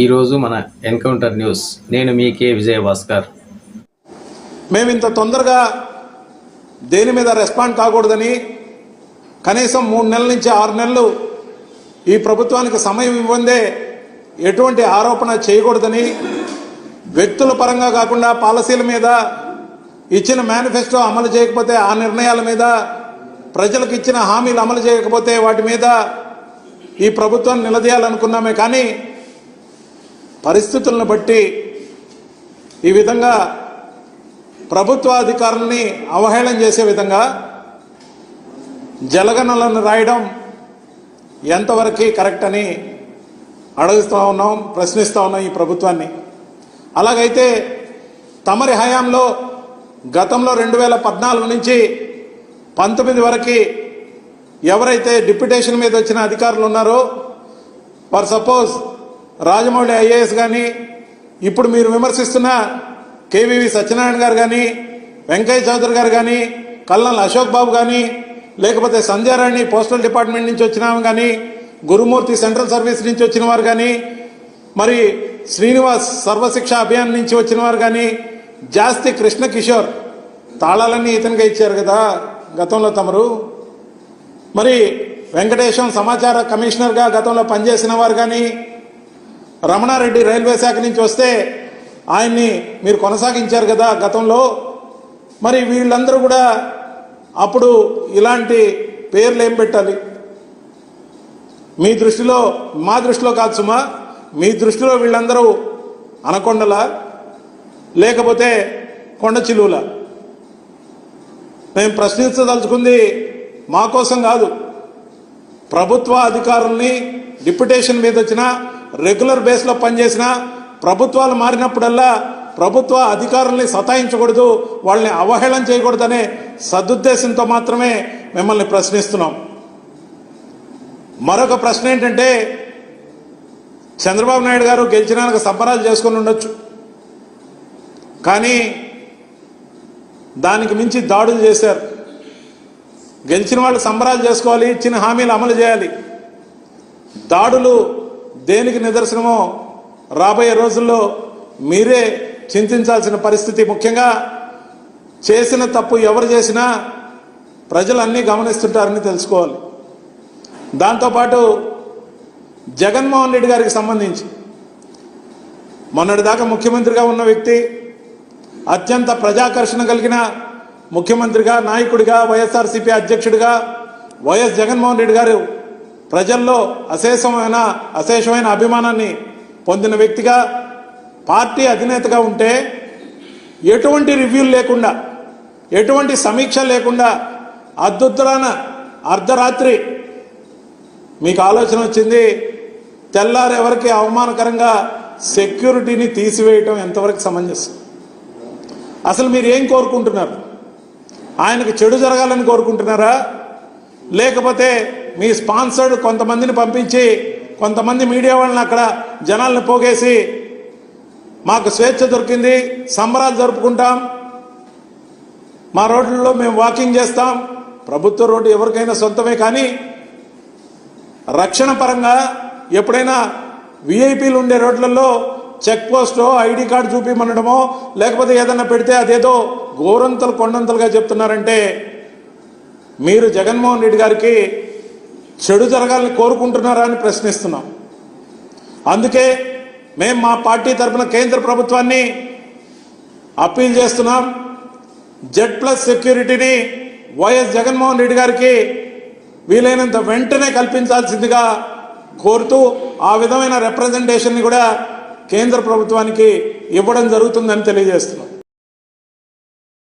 ఈరోజు మన encounter news. నేను మీ కే విజయభాస్కర్. మేము ఇంత తొందరగా దేని మీద రెస్పాండ్ కాకూడదని కనీసం 3 నెలల నుంచి 6 నెలలు ఈ ప్రభుత్వానికి సమయం ఇవ్వందే ఎటువంటి ఆరోపణ చేయకూడదని, వ్యక్తుల పరంగా కాకుండా పాలసీల మీద ఇచ్చిన మేనిఫెస్టో అమలు చేయకపోతే ఆ నిర్ణయాల మీద, ప్రజలకు ఇచ్చిన హామీలు అమలు చేయకపోతే వాటి మీద ఈ ప్రభుత్వాన్ని నిలదీయాలనుకున్నామే. కానీ పరిస్థితులను బట్టి ఈ విధంగా ప్రభుత్వ అధికారుల్ని అవహేళన చేసే విధంగా జలగణనలను రాయడం ఎంతవరకు కరెక్ట్ అని అడుగుతూ ఉన్నాం, ప్రశ్నిస్తూ ఉన్నాం ఈ ప్రభుత్వాన్ని. అలాగైతే తమరి హయాంలో గతంలో 2014 నుంచి 19 వరకు ఎవరైతే డిప్యుటేషన్ మీద వచ్చిన అధికారులు ఉన్నారో, ఫర్ సపోజ్ రాజమౌళి ఐఏఎస్ కానీ, ఇప్పుడు మీరు విమర్శిస్తున్న కేవీవి సత్యనారాయణ గారు కానీ, వెంకయ్య చౌదరి గారు కానీ, కల్నల్ అశోక్ బాబు కానీ, లేకపోతే సంధ్యారాణి పోస్టల్ డిపార్ట్మెంట్ నుంచి వచ్చిన కానీ, గురుమూర్తి సెంట్రల్ సర్వీస్ నుంచి వచ్చిన వారు కానీ, మరి శ్రీనివాస్ సర్వశిక్ష అభియాన్ నుంచి వచ్చిన వారు కానీ, జాస్తి కృష్ణ కిషోర్ తాళాలన్నీ ఇతనిగా ఇచ్చారు కదా గతంలో తమరు. మరి వెంకటేశం సమాచార కమిషనర్గా గతంలో పనిచేసిన వారు కానీ, రమణారెడ్డి రైల్వే శాఖ నుంచి వస్తే ఆయన్ని మీరు కొనసాగించారు కదా గతంలో. మరి వీళ్ళందరూ కూడా అప్పుడు ఇలాంటి పేర్లు ఏం పెట్టాలి? మీ దృష్టిలో, మా దృష్టిలో కాదు సుమా, మీ దృష్టిలో వీళ్ళందరూ అనకొండలా లేకపోతే కొండ చిలువల? మేము ప్రశ్నించదలుచుకుంది మా కోసం కాదు, ప్రభుత్వ అధికారుల్ని డిప్యుటేషన్ మీద వచ్చిన, రెగ్యులర్ బేస్లో పనిచేసిన ప్రభుత్వాలు మారినప్పుడల్లా ప్రభుత్వ అధికారుల్ని సతాయించకూడదు, వాళ్ళని అవహేళన చేయకూడదనే సదుద్దేశంతో మాత్రమే మిమ్మల్ని ప్రశ్నిస్తున్నాం. మరొక ప్రశ్న ఏంటంటే, చంద్రబాబు నాయుడు గారు గెలిచినాక సంబరాలు చేసుకుని ఉండొచ్చు, కానీ దానికి మించి దాడులు చేశారు. గెలిచిన వాళ్ళు సంబరాలు చేసుకోవాలి, ఇచ్చిన హామీలు అమలు చేయాలి. దాడులు దేనికి నిదర్శనమో రాబోయే రోజుల్లో మీరే చింతించాల్సిన పరిస్థితి. ముఖ్యంగా చేసిన తప్పు ఎవరు చేసినా ప్రజలు అన్నీ గమనిస్తుంటారని తెలుసుకోవాలి. దాంతోపాటు జగన్మోహన్ రెడ్డి గారికి సంబంధించి మొన్నటిదాకా ముఖ్యమంత్రిగా ఉన్న వ్యక్తి, అత్యంత ప్రజాకర్షణ కలిగిన ముఖ్యమంత్రిగా, నాయకుడిగా, వైఎస్ఆర్సీపీ అధ్యక్షుడిగా వైఎస్ జగన్మోహన్ రెడ్డి గారు ప్రజల్లో అశేషమైన అభిమానాన్ని పొందిన వ్యక్తిగా, పార్టీ అధినేతగా ఉంటే ఎటువంటి రివ్యూలు లేకుండా, ఎటువంటి సమీక్ష లేకుండా అర్ధరాన అర్ధరాత్రి మీకు ఆలోచన వచ్చింది, తెల్లారు ఎవరికి అవమానకరంగా సెక్యూరిటీని తీసివేయటం ఎంతవరకు సమంజసం? అసలు మీరు ఏం కోరుకుంటున్నారు? ఆయనకు చెడు జరగాలని కోరుకుంటున్నారా? లేకపోతే మీ స్పాన్సర్డ్ కొంతమందిని పంపించి, కొంతమంది మీడియా వాళ్ళని అక్కడ జనాలను పోగేసి, మాకు స్వేచ్ఛ దొరికింది, సంబరాలు జరుపుకుంటాం, మా రోడ్లలో మేము వాకింగ్ చేస్తాం, ప్రభుత్వ రోడ్డు ఎవరికైనా సొంతమే, కానీ రక్షణ పరంగా ఎప్పుడైనా విఐపీలు ఉండే రోడ్లలో చెక్ పోస్టో ఐడి కార్డు చూపిమనడమో లేకపోతే ఏదన్నా పెడితే అదేదో గోరంతలు కొండంతలుగా చెప్తున్నారంటే మీరు జగన్మోహన్ రెడ్డి గారికి చెడు జరగాలని కోరుకుంటున్నారా అని ప్రశ్నిస్తున్నాం. అందుకే మేము మా పార్టీ తరఫున కేంద్ర ప్రభుత్వాన్ని అప్పీల్ చేస్తున్నాం. Z+ సెక్యూరిటీని వైఎస్ జగన్మోహన్ రెడ్డి గారికి వీలైనంత వెంటనే కల్పించాల్సిందిగా కోరుతూ ఆ విధమైన రిప్రజెంటేషన్ని కూడా కేంద్ర ప్రభుత్వానికి ఇవ్వడం జరుగుతుందని తెలియజేస్తున్నాం.